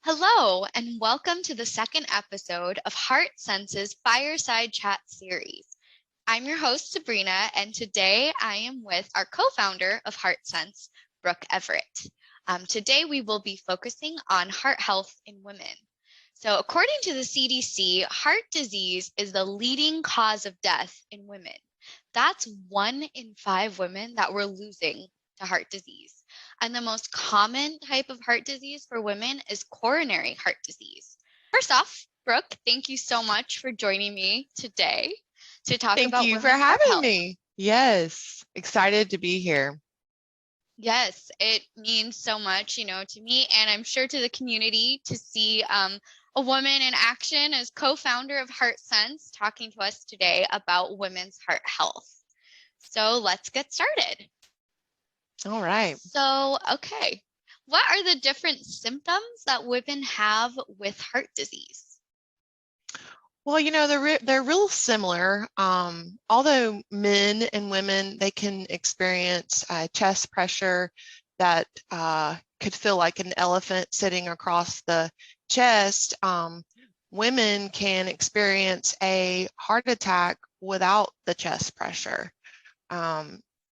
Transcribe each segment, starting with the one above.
Hello, and welcome to the second episode of HeartSense's Fireside Chat series. I'm your host, Sabrina, and today I am with our co-founder of HeartSense, Brooke Everett. Today we will be focusing on heart health in women. So according to the CDC, heart disease is the leading cause of death in women. That's 1 in 5 women that we're losing to heart disease. And the most common type of heart disease for women is coronary heart disease. First off, Brooke, thank you so much for joining me today to talk Thank about you for women's heart having health. me. Yes, excited to be here. Yes, it means so much, to me, and I'm sure to the community to see a woman in action as co-founder of HeartSense talking to us today about women's heart health. So let's get started. All right. So, okay. What are the different symptoms that women have with heart disease? Well, they're real similar. Although men and women, they can experience chest pressure that could feel like an elephant sitting across the chest. Women can experience a heart attack without the chest pressure.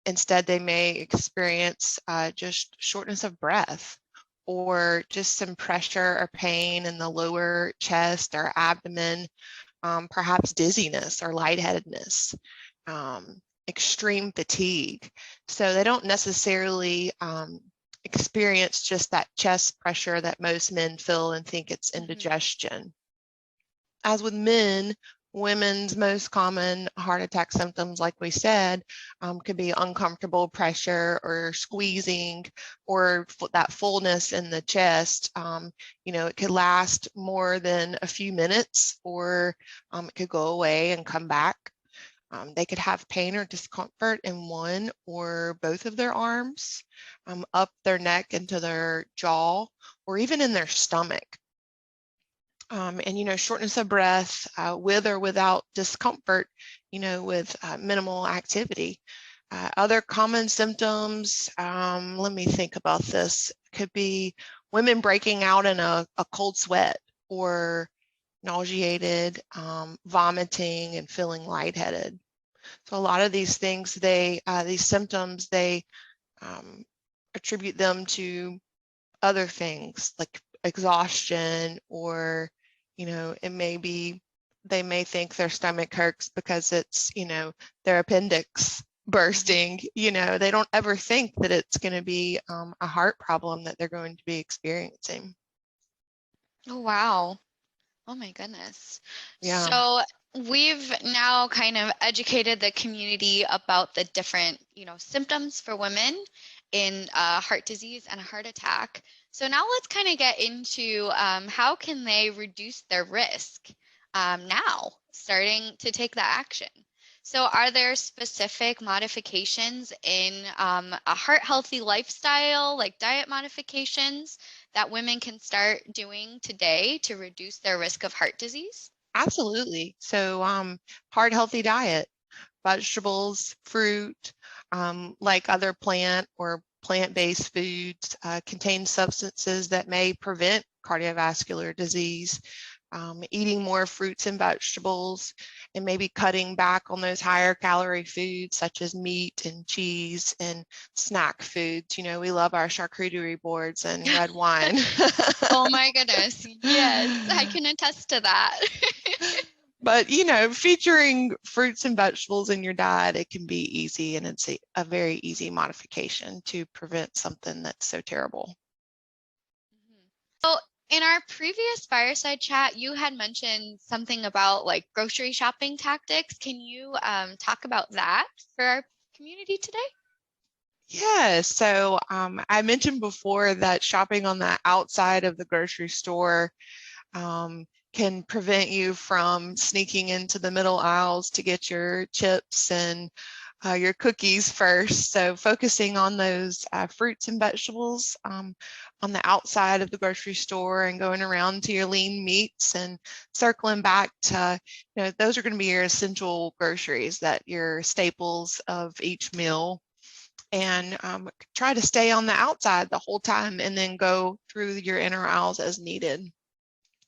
Instead, they may experience just shortness of breath or just some pressure or pain in the lower chest or abdomen, perhaps dizziness or lightheadedness, extreme fatigue. So they don't necessarily experience just that chest pressure that most men feel and think it's indigestion. As with men, women's most common heart attack symptoms, like we said, could be uncomfortable pressure or squeezing or that fullness in the chest. It could last more than a few minutes, or it could go away and come back. They could have pain or discomfort in one or both of their arms, up their neck into their jaw, or even in their stomach. And shortness of breath with or without discomfort, with minimal activity. Other common symptoms, let me think about this, could be women breaking out in a cold sweat, or nauseated, vomiting, and feeling lightheaded. So a lot of these things, these symptoms, they attribute them to other things like exhaustion, or it may be they may think their stomach hurts because it's their appendix bursting. They don't ever think that it's going to be a heart problem that they're going to be experiencing. Oh, wow. Oh my goodness. Yeah. So we've now kind of educated the community about the different, symptoms for women in heart disease and a heart attack. So now let's kind of get into how can they reduce their risk now, starting to take that action. So are there specific modifications in a heart healthy lifestyle, like diet modifications, that women can start doing today to reduce their risk of heart disease? Absolutely. So heart healthy diet, vegetables, fruit, like other plant or plant-based foods, contain substances that may prevent cardiovascular disease. Eating more fruits and vegetables, and maybe cutting back on those higher calorie foods such as meat and cheese and snack foods. We love our charcuterie boards and red wine. Oh my goodness. Yes, I can attest to that. But, featuring fruits and vegetables in your diet, it can be easy, and it's a very easy modification to prevent something that's so terrible. So in our previous fireside chat, you had mentioned something about like grocery shopping tactics. Can you talk about that for our community today? Yeah, so I mentioned before that shopping on the outside of the grocery store can prevent you from sneaking into the middle aisles to get your chips and your cookies first. So focusing on those fruits and vegetables on the outside of the grocery store, and going around to your lean meats and circling back to, those are going to be your essential groceries, that your staples of each meal. and try to stay on the outside the whole time and then go through your inner aisles as needed.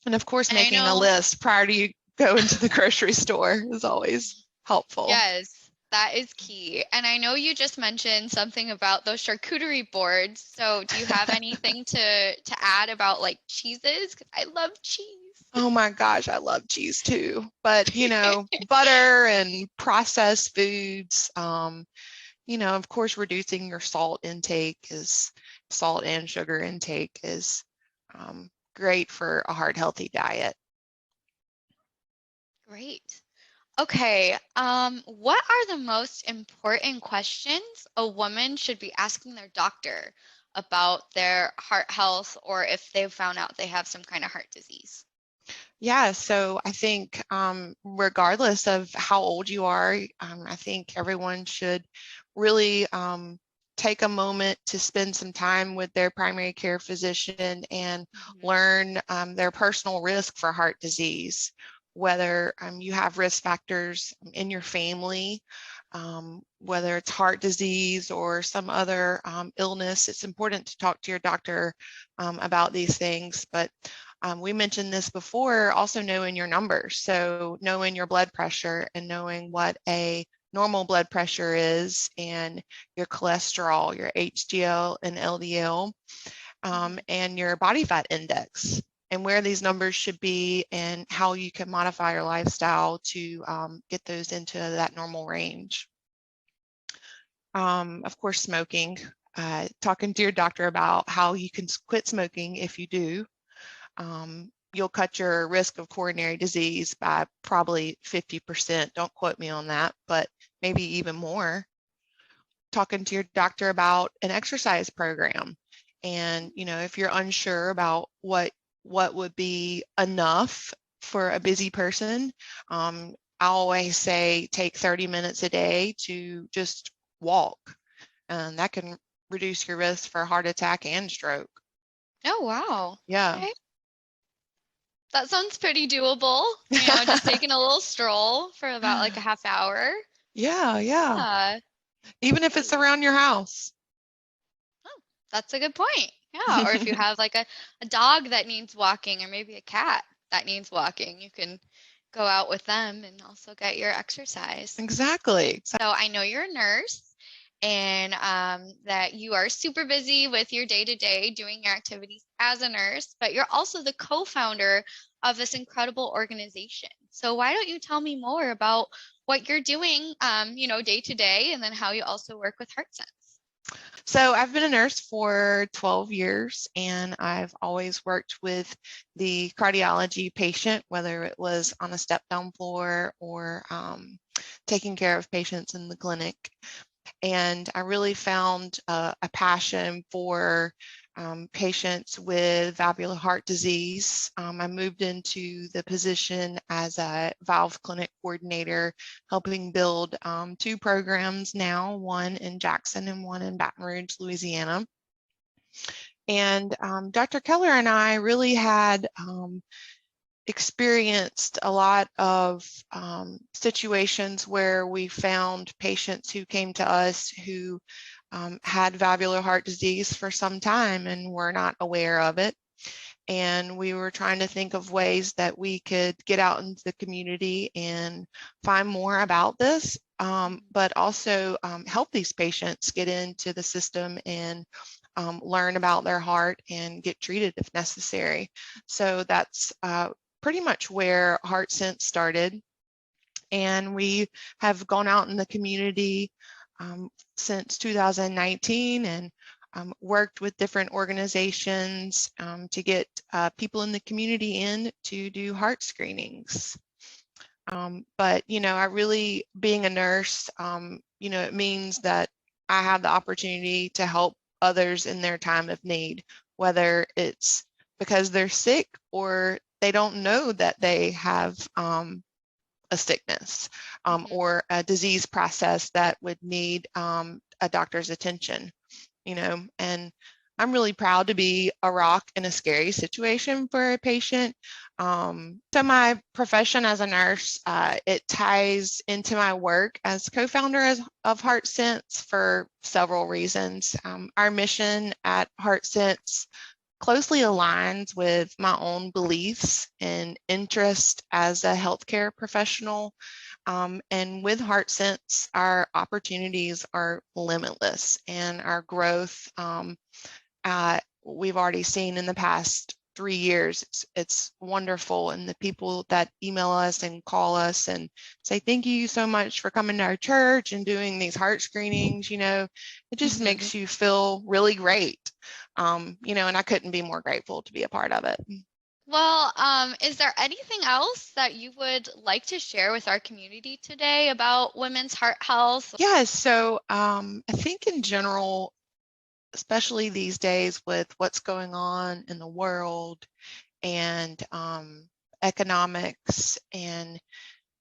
And of course, And I making a know, list prior to you go into the grocery store is always helpful. yes, that is key. And I know you just mentioned something about those charcuterie boards. So do you have anything to add about like cheeses? Because I love cheese. Oh my gosh, I love cheese too. But, butter and processed foods, of course, reducing your salt and sugar intake is great for a heart healthy diet. Great. Okay, what are the most important questions a woman should be asking their doctor about their heart health or if they've found out they have some kind of heart disease? Yeah, so I think regardless of how old you are, I think everyone should really take a moment to spend some time with their primary care physician and Mhm. learn their personal risk for heart disease, whether you have risk factors in your family, whether it's heart disease or some other illness. It's important to talk to your doctor about these things, but we mentioned this before, also knowing your numbers. So knowing your blood pressure and knowing what a normal blood pressure is and your cholesterol, your HDL and LDL, and your body fat index and where these numbers should be and how you can modify your lifestyle to get those into that normal range. Of course, smoking, talking to your doctor about how you can quit smoking if you do. You'll cut your risk of coronary disease by probably 50%. Don't quote me on that, but maybe even more. Talking to your doctor about an exercise program. And, if you're unsure about what would be enough for a busy person, I always say take 30 minutes a day to just walk. And that can reduce your risk for heart attack and stroke. Oh, wow. Yeah. Okay. That sounds pretty doable. Just taking a little stroll for about like a half hour. Yeah, yeah. Yeah. Even if it's Great. around your house. Oh, that's a good point. Yeah. Or if you have like a dog that needs walking or maybe a cat that needs walking, you can go out with them and also get your exercise. Exactly. So I know you're a nurse and that you are super busy with your day to day doing your activities as a nurse, but you're also the co founder of this incredible organization. So why don't you tell me more about what you're doing, day to day, and then how you also work with HeartSense? So I've been a nurse for 12 years and I've always worked with the cardiology patient, whether it was on a step down floor or taking care of patients in the clinic. And I really found a passion for patients with valvular heart disease. I moved into the position as a valve clinic coordinator, helping build 2 programs now, one in Jackson and one in Baton Rouge, Louisiana. And Dr. Keller and I really had experienced a lot of situations where we found patients who came to us who had valvular heart disease for some time and were not aware of it. And we were trying to think of ways that we could get out into the community and find more about this, but also help these patients get into the system and learn about their heart and get treated if necessary. So that's pretty much where HeartSense started. And we have gone out in the community since 2019 and worked with different organizations to get people in the community in to do heart screenings. But, I really, being a nurse, it means that I have the opportunity to help others in their time of need, whether it's because they're sick or they don't know that they have a sickness or a disease process that would need a doctor's attention, and I'm really proud to be a rock in a scary situation for a patient. So my profession as a nurse, it ties into my work as co-founder of HeartSense for several reasons. Our mission at HeartSense closely aligns with my own beliefs and interest as a healthcare professional. And with HeartSense, our opportunities are limitless and our growth, we've already seen in the past 3 years. It's wonderful. And the people that email us and call us and say, thank you so much for coming to our church and doing these heart screenings, it just makes you feel really great. And I couldn't be more grateful to be a part of it. Well, is there anything else that you would like to share with our community today about women's heart health? Yeah, so I think in general, especially these days with what's going on in the world and economics and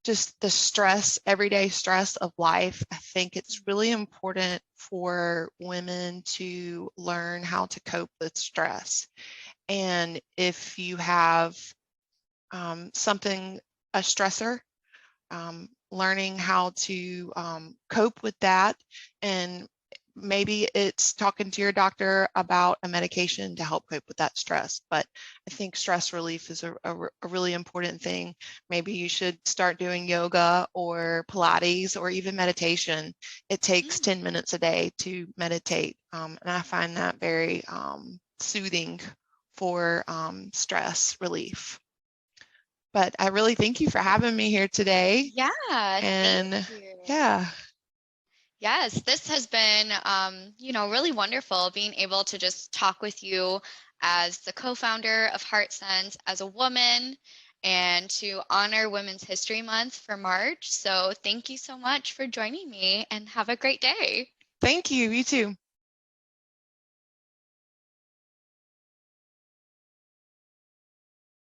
just the stress, everyday stress of life, I think it's really important for women to learn how to cope with stress. And if you have something, a stressor, learning how to cope with that. And maybe it's talking to your doctor about a medication to help cope with that stress. But I think stress relief is a really important thing. Maybe you should start doing yoga or Pilates or even meditation. It takes 10 minutes a day to meditate. And I find that very soothing for stress relief. But I really thank you for having me here today. Yeah, And thank you. yeah. Yes, this has been, really wonderful being able to just talk with you as the co-founder of HeartSense, as a woman, and to honor Women's History Month for March. So thank you so much for joining me and have a great day. Thank you. You too.